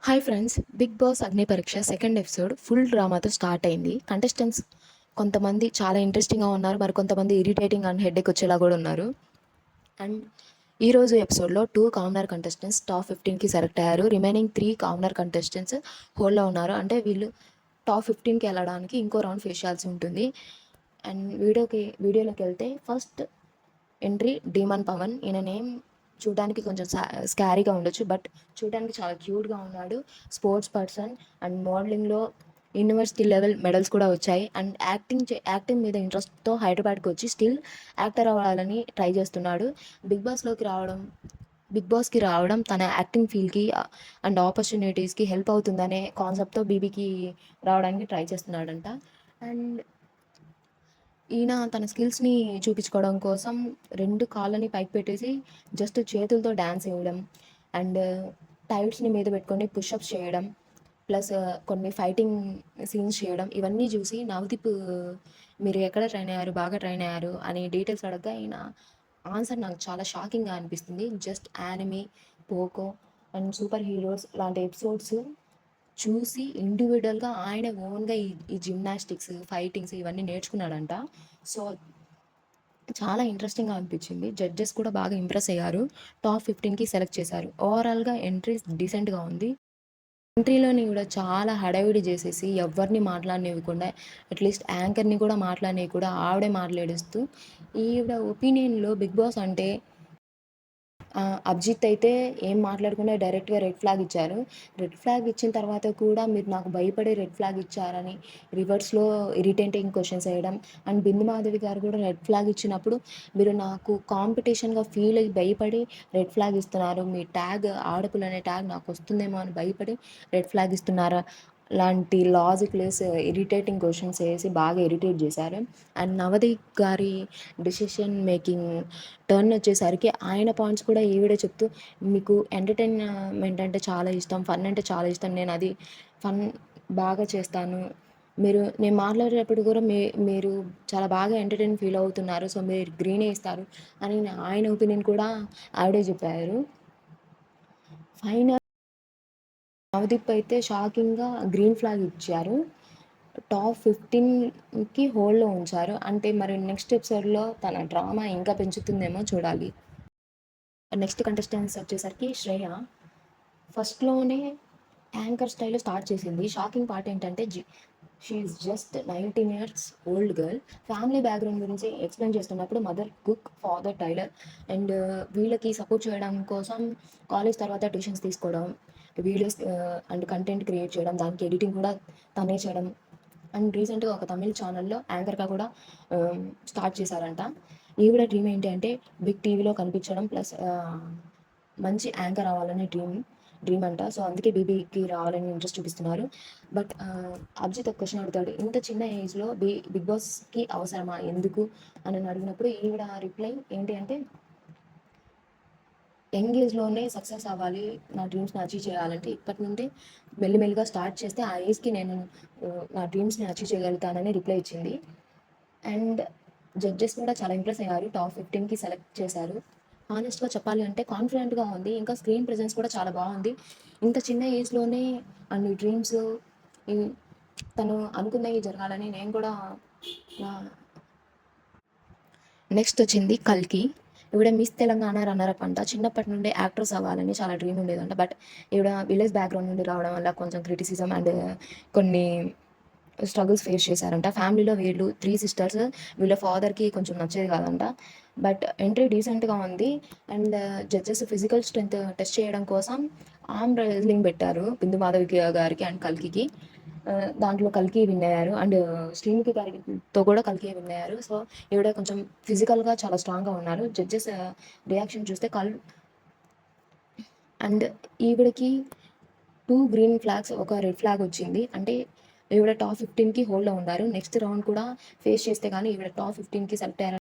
Hi friends, big boss అగ్ని పరీక్ష second episode full డ్రామాతో start అయింది. కంటెస్టెంట్స్ కొంతమంది చాలా ఇంట్రెస్టింగ్గా ఉన్నారు, మరి కొంతమంది ఇరిటేటింగ్ అండ్ హెడ్ఏక్ వచ్చేలా కూడా ఉన్నారు. అండ్ ఈరోజు ఎపిసోడ్లో 2 కామనర్ కంటెస్టెంట్స్ టాప్ 15కి సెలెక్ట్ అయ్యారు. రిమైనింగ్ 3 కామనర్ కంటెస్టెంట్స్ హోల్డ్లో ఉన్నారు. అంటే వీళ్ళు టాప్ 15కి వెళ్ళడానికి ఇంకో రౌండ్ ఫేస్ చేయాల్సి ఉంటుంది. అండ్ వీడియోలోకి వెళ్తే ఫస్ట్ ఎంట్రీ డీమన్ పవన్. ఈయన నేమ్ చూడడానికి కొంచెం స్కారీగా ఉండొచ్చు, బట్ చూడడానికి చాలా క్యూట్గా ఉన్నాడు. స్పోర్ట్స్ పర్సన్ అండ్ మోడలింగ్లో యూనివర్సిటీ లెవెల్ మెడల్స్ కూడా వచ్చాయి. అండ్ యాక్టింగ్ మీద ఇంట్రెస్ట్తో హైదరాబాద్కి వచ్చి స్టిల్ యాక్టర్ అవ్వాలని ట్రై చేస్తున్నాడు. బిగ్ బాస్కి రావడం తన యాక్టింగ్ ఫీల్డ్కి అండ్ ఆపర్చునిటీస్కి హెల్ప్ అవుతుందనే కాన్సెప్ట్తో బీబీకి రావడానికి ట్రై చేస్తున్నాడంట. అండ్ ఈయన తన స్కిల్స్ని చూపించుకోవడం కోసం 2 కాళ్ళని పైకి పెట్టేసి జస్ట్ చేతులతో డ్యాన్స్ వేయడం అండ్ టైట్స్ని మీద పెట్టుకొని పుషప్స్ చేయడం, ప్లస్ కొన్ని ఫైటింగ్ సీన్స్ చేయడం, ఇవన్నీ చూసి నవదీప్ మీరు ఎక్కడ ట్రైన్ అయ్యారు, బాగా ట్రైన్ అయ్యారు అని డీటెయిల్స్ అడగగా ఈయన ఆన్సర్ నాకు చాలా షాకింగ్గా అనిపిస్తుంది. Just anime, Poco and super heroes లాంటి ఎపిసోడ్స్ చూసి ఇండివిజువల్గా ఆయన ఓన్గా ఈ జిమ్నాస్టిక్స్, ఫైటింగ్స్ ఇవన్నీ నేర్చుకున్నాడంట. సో చాలా ఇంట్రెస్టింగ్గా అనిపించింది. జడ్జెస్ కూడా బాగా ఇంప్రెస్ అయ్యారు. టాప్ 15కి సెలెక్ట్ చేశారు. ఓవరాల్గా ఎంట్రీ డీసెంట్గా ఉంది. ఎంట్రీలోని కూడా చాలా హడావిడి చేసేసి ఎవరిని మాట్లాడనివ్వకుండా, అట్లీస్ట్ యాంకర్ని కూడా మాట్లాడనివ్వకుండా ఆవిడే మాట్లాడిస్తూ, ఈవిడ ఒపీనియన్లో బిగ్ బాస్ అంటే అభిజిత్ అయితే ఏం మాట్లాడకుండా డైరెక్ట్గా రెడ్ ఫ్లాగ్ ఇచ్చారు. రెడ్ ఫ్లాగ్ ఇచ్చిన తర్వాత కూడా మీరు నాకు భయపడే రెడ్ ఫ్లాగ్ ఇచ్చారని రివర్స్లో ఇరిటేటింగ్ క్వశ్చన్స్ వేయడం. అండ్ బిందు మాధవి గారు కూడా రెడ్ ఫ్లాగ్ ఇచ్చినప్పుడు మీరు నాకు కాంపిటీషన్గా ఫీల్ అయ్యి భయపడి రెడ్ ఫ్లాగ్ ఇస్తున్నారు, మీ ట్యాగ్ ఆడపిల్ల అనే ట్యాగ్ నాకు వస్తుందేమో అని భయపడి రెడ్ ఫ్లాగ్ ఇస్తున్నారా లాంటి లాజిక్ లెస్ ఇరిటేటింగ్ క్వశ్చన్స్ వేసి బాగా ఇరిటేట్ చేశారు. అండ్ నవదీప్ గారి డిసిషన్ మేకింగ్ టర్న్ వచ్చేసరికి ఆయన పాయింట్స్ కూడా ఈవిడే చెప్తూ, మీకు ఎంటర్టైన్మెంట్ అంటే చాలా ఇష్టం, ఫన్ అంటే చాలా ఇష్టం, నేను అది ఫన్ బాగా చేస్తాను, నేను మాట్లాడేటప్పుడు కూడా మీరు చాలా బాగా ఎంటర్టైన్ ఫీల్ అవుతున్నారు, సో మీరు గ్రీనే ఇస్తారు అని ఆయన ఒపీనియన్ కూడా ఆవిడే చెప్పారు. ఫైనల్ నవదీప్ అయితే షాకింగ్గా గ్రీన్ ఫ్లాగ్ ఇచ్చారు. టాప్ 15కి హోల్డ్లో ఉంచారు. అంటే మరి నెక్స్ట్ ఎపిసోడ్లో తన డ్రామా ఇంకా పెంచుతుందేమో చూడాలి. నెక్స్ట్ కంటెస్టెంట్స్ వచ్చేసరికి శ్రేయ ఫస్ట్లోనే యాంకర్ స్టైల్లో స్టార్ట్ చేసింది. షాకింగ్ పార్ట్ ఏంటంటే she is just 19 years old girl. Family background గురించి ఎక్స్ప్లెయిన్ చేస్తున్నప్పుడు mother cook, father tailor and వీళ్ళకి సపోర్ట్ చేయడం కోసం కాలేజ్ తర్వాత ట్యూషన్స్ తీసుకోవడం, వీడియోస్ అండ్ కంటెంట్ క్రియేట్ చేయడం, దానికి ఎడిటింగ్ కూడా తనే చేయడం. అండ్ రీసెంట్గా ఒక తమిళ్ ఛానల్లో యాంకర్గా కూడా స్టార్ట్ చేశారంట. ఈవిడ డ్రీమ్ ఏంటి అంటే బిగ్ టీవీలో కనిపించడం, ప్లస్ మంచి యాంకర్ అవ్వాలని డ్రీమ్ అంట. సో అందుకే బీబీకి రావాలని ఇంట్రెస్ట్ చూపిస్తున్నారు. బట్ అభిజిత్ ఒక క్వశ్చన్ అడుగుతాడు, ఇంత చిన్న ఏజ్లో బిగ్ బాస్కి అవసరమా, ఎందుకు అని అడిగినప్పుడు ఈవిడ రిప్లై ఏంటి అంటే, యంగ్ ఏజ్లోనే సక్సెస్ అవ్వాలి, నా డ్రీమ్స్ని అచీవ్ చేయాలంటే ఇప్పటి నుండి మెల్లిమెల్లిగా స్టార్ట్ చేస్తే ఆ ఏజ్కి నేను నా డ్రీమ్స్ని అచీవ్ చేయగలుగుతానని రిప్లై ఇచ్చింది. అండ్ జడ్జెస్ కూడా చాలా ఇంప్రెస్ అయ్యారు. టాప్ 15కి సెలెక్ట్ చేశారు. హానెస్ట్గా చెప్పాలి అంటే కాన్ఫిడెంట్గా ఉంది, ఇంకా స్క్రీన్ ప్రెజెన్స్ కూడా చాలా బాగుంది. ఇంత చిన్న ఏజ్లోనే అన్ని డ్రీమ్స్ తను అనుకున్నవి జరగాలని నేను కూడా నా నెక్స్ట్ వచ్చింది కల్కి. ఈవిడ మిస్ తెలంగాణ రన్నరప్ అంట. చిన్నప్పటి నుండే యాక్ట్రెస్ అవ్వాలని చాలా డ్రీమ్ ఉండేదంట. బట్ ఈవిడ విలేజ్ బ్యాక్గ్రౌండ్ నుండి రావడం వల్ల కొంచెం క్రిటిసిజం అండ్ కొన్ని స్ట్రగుల్స్ ఫేస్ చేశారంట. ఫ్యామిలీలో వీళ్ళు 3 సిస్టర్స్, వీళ్ళ ఫాదర్కి కొంచెం నచ్చేది కాదంట. బట్ ఎంట్రీ డీసెంట్గా ఉంది. And judges physical strength test చేయడం కోసం ఆర్మ్ రెజ్లింగ్ పెట్టారు బిందు మాధవి గారికి అండ్ కల్కికి. దాంట్లో కల్కి విన్ అయ్యారు. అండ్ శ్రీముఖి గారితో కూడా కల్కి విన్ అయ్యారు. సో ఈవిడ కొంచెం ఫిజికల్గా చాలా స్ట్రాంగ్గా ఉన్నారు. జడ్జెస్ రియాక్షన్ చూస్తే అండ్ ఈవిడకి 2 గ్రీన్ ఫ్లాగ్స్, ఒక రెడ్ ఫ్లాగ్ వచ్చింది. అంటే ఈవిడ టాప్ 15కి హోల్డ్లో ఉన్నారు. నెక్స్ట్ రౌండ్ కూడా ఫేస్ చేస్తే కానీ ఈవిడ టాప్ 15కి సెలెక్ట్ అయ్యారు.